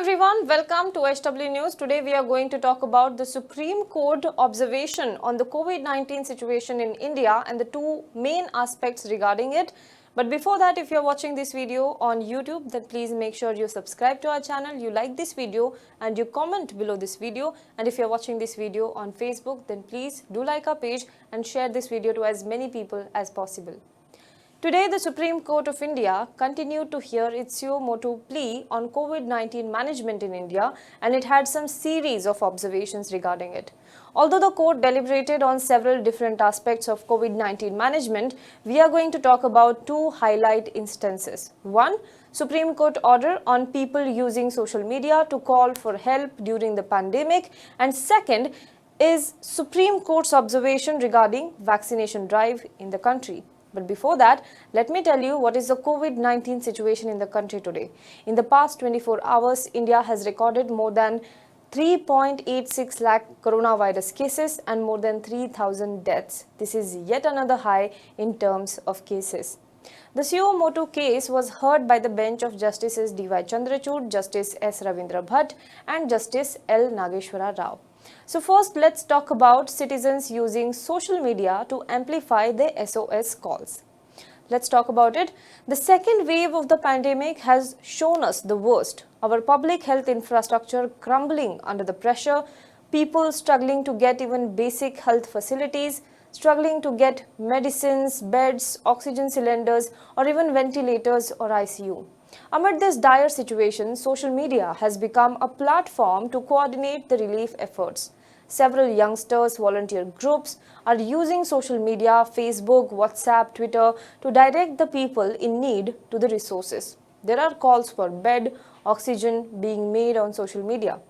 everyone, welcome to HW News. Today we are going to talk about the Supreme Court observation on the COVID-19 situation in India and the two main aspects regarding it. But before that, if you are watching this video on YouTube, then please make sure you subscribe to our channel, you like this video and you comment below this video. And if you are watching this video on Facebook, then please do like our page and share this video to as many people as possible. Today, the Supreme Court of India continued to hear its suo motu plea on COVID-19 management in India, and it had some series of observations regarding it. Although the court deliberated on several different aspects of COVID-19 management, we are going to talk about two highlight instances. One, Supreme Court order on people using social media to call for help during the pandemic, and second is Supreme Court's observation regarding vaccination drive in the country. But before that, let me tell you what is the COVID-19 situation in the country today. In the past 24 hours, India has recorded more than 3.86 lakh coronavirus cases and more than 3,000 deaths. This is yet another high in terms of cases. The suo motu case was heard by the bench of Justices D.Y. Chandrachud, Justice S. Ravindra Bhatt and Justice L. Nageshwara Rao. So first, let's talk about citizens using social media to amplify their SOS calls. Let's talk about it. The second wave of the pandemic has shown us the worst. Our public health infrastructure crumbling under the pressure, people struggling to get even basic health facilities, struggling to get medicines, beds, oxygen cylinders, or even ventilators or ICU. Amid this dire situation, social media has become a platform to coordinate the relief efforts. Several youngsters, volunteer groups are using social media, Facebook, WhatsApp, Twitter to direct the people in need to the resources. There are calls for bed, oxygen being made on social media.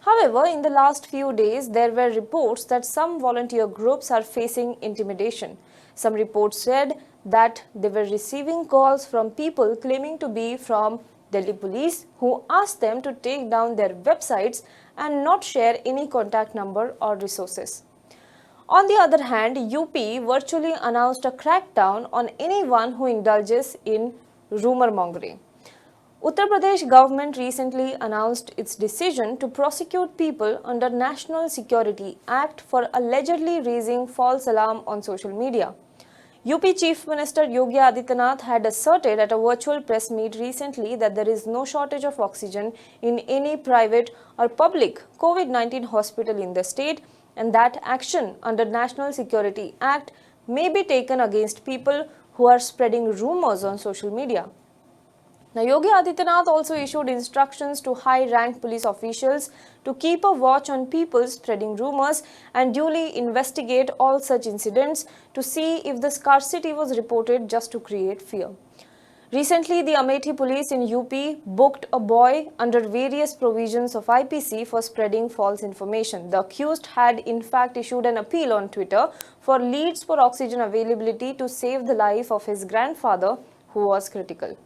However, in the last few days, there were reports that some volunteer groups are facing intimidation. Some reports said that they were receiving calls from people claiming to be from Delhi police who asked them to take down their websites and not share any contact number or resources. On the other hand, UP virtually announced a crackdown on anyone who indulges in rumor mongering. Uttar Pradesh government recently announced its decision to prosecute people under National Security Act for allegedly raising false alarm on social media. UP Chief Minister Yogi Adityanath had asserted at a virtual press meet recently that there is no shortage of oxygen in any private or public COVID-19 hospital in the state and that action under National Security Act may be taken against people who are spreading rumors on social media. Now, Yogi Adityanath also issued instructions to high-ranked police officials to keep a watch on people spreading rumors and duly investigate all such incidents to see if the scarcity was reported just to create fear. Recently, the Amethi police in UP booked a boy under various provisions of IPC for spreading false information. The accused had in fact issued an appeal on Twitter for leads for oxygen availability to save the life of his grandfather, who was critical.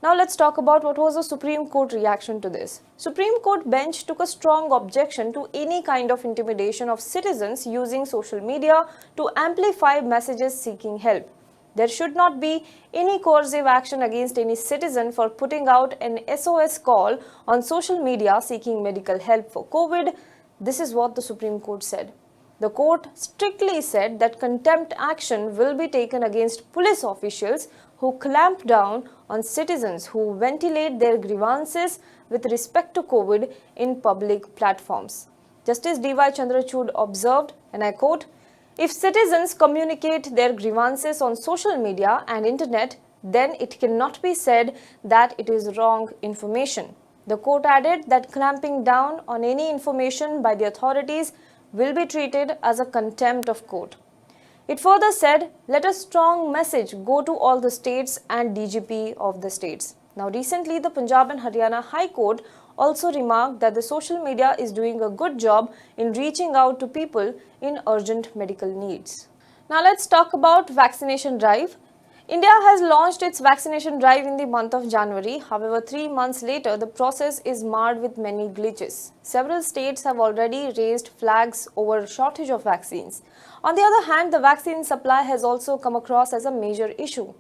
Now let's talk about what was the Supreme Court reaction to this. Supreme Court bench took a strong objection to any kind of intimidation of citizens using social media to amplify messages seeking help. There should not be any coercive action against any citizen for putting out an SOS call on social media seeking medical help for COVID. This is what the Supreme Court said. The court strictly said that contempt action will be taken against police officials who clamp down on citizens who ventilate their grievances with respect to COVID in public platforms. Justice D.Y. Chandrachud observed, and I quote, "If citizens communicate their grievances on social media and internet, then it cannot be said that it is wrong information." The court added that clamping down on any information by the authorities will be treated as a contempt of court. It further said, "Let a strong message go to all the states and DGP of the states." Now recently, the Punjab and Haryana High Court also remarked that the social media is doing a good job in reaching out to people in urgent medical needs. Now let's talk about vaccination drive. India has launched its vaccination drive in the month of January. However, 3 months later, the process is marred with many glitches. Several states have already raised flags over shortage of vaccines. On the other hand, the vaccine supply has also come across as a major issue.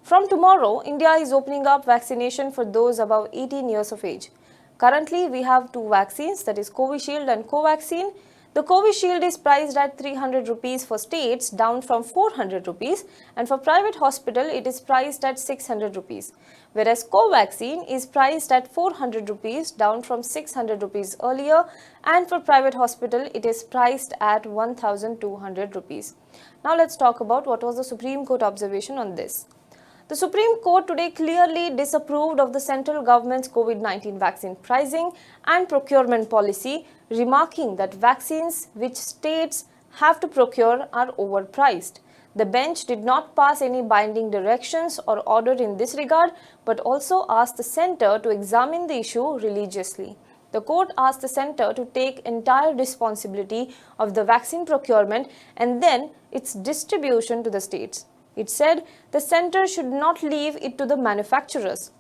From tomorrow, India is opening up vaccination for those above 18 years of age. Currently, we have two vaccines, that is Covishield and Covaxin. The Covishield is priced at 300 rupees for states, down from 400 rupees, and for private hospital it is priced at 600 rupees, whereas Covaxin is priced at 400 rupees, down from 600 rupees earlier, and for private hospital it is priced at 1200 rupees. Now let's talk about what was the Supreme Court observation on this. The Supreme Court today clearly disapproved of the central government's COVID-19 vaccine pricing and procurement policy, remarking that vaccines which states have to procure are overpriced. The bench did not pass any binding directions or order in this regard, but also asked the centre to examine the issue religiously. The court asked the centre to take entire responsibility of the vaccine procurement and then its distribution to the states. It said the centre should not leave it to the manufacturers.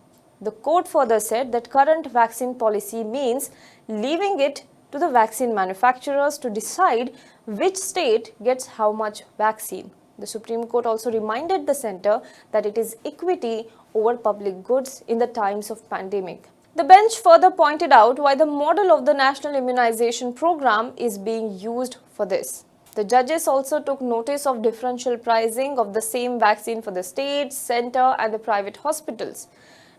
The court further said that current vaccine policy means leaving it to the vaccine manufacturers to decide which state gets how much vaccine. The Supreme Court also reminded the centre that it is equity over public goods in the times of pandemic. The bench further pointed out why the model of the National Immunization Program is being used for this. The judges also took notice of differential pricing of the same vaccine for the state, centre and the private hospitals.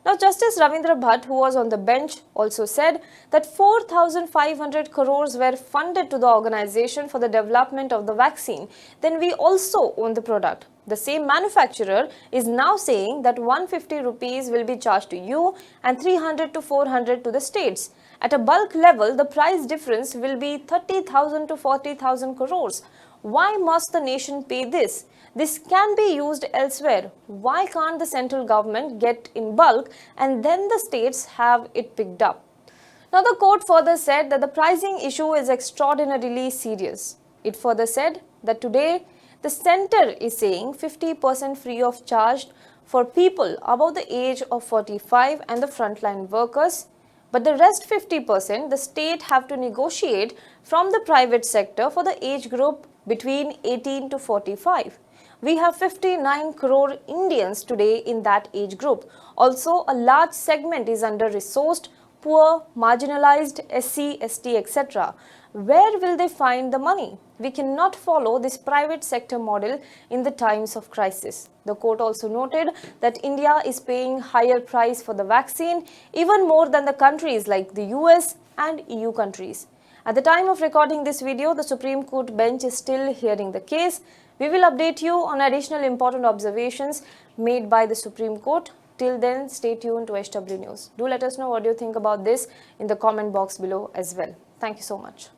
Now, Justice Ravindra Bhatt, who was on the bench, also said that 4,500 crores were funded to the organization for the development of the vaccine. Then we also own the product. The same manufacturer is now saying that 150 rupees will be charged to you and 300 to 400 to the states. At a bulk level, the price difference will be 30,000 to 40,000 crores. Why must the nation pay this? This can be used elsewhere. Why can't the central government get in bulk and then the states have it picked up? Now, the court further said that the pricing issue is extraordinarily serious. It further said that today the centre is saying 50% free of charge for people above the age of 45 and the frontline workers. But the rest 50% the state have to negotiate from the private sector for the age group between 18 to 45. We have 59 crore Indians today in that age group. Also, a large segment is under-resourced, poor, marginalized, SC, ST, etc. Where will they find the money? We cannot follow this private sector model in the times of crisis. The court also noted that India is paying higher price for the vaccine, even more than the countries like the US and EU countries. At the time of recording this video, the Supreme Court bench is still hearing the case. We will update you on additional important observations made by the Supreme Court. Till then, stay tuned to HW News. Do let us know what you think about this in the comment box below as well. Thank you so much.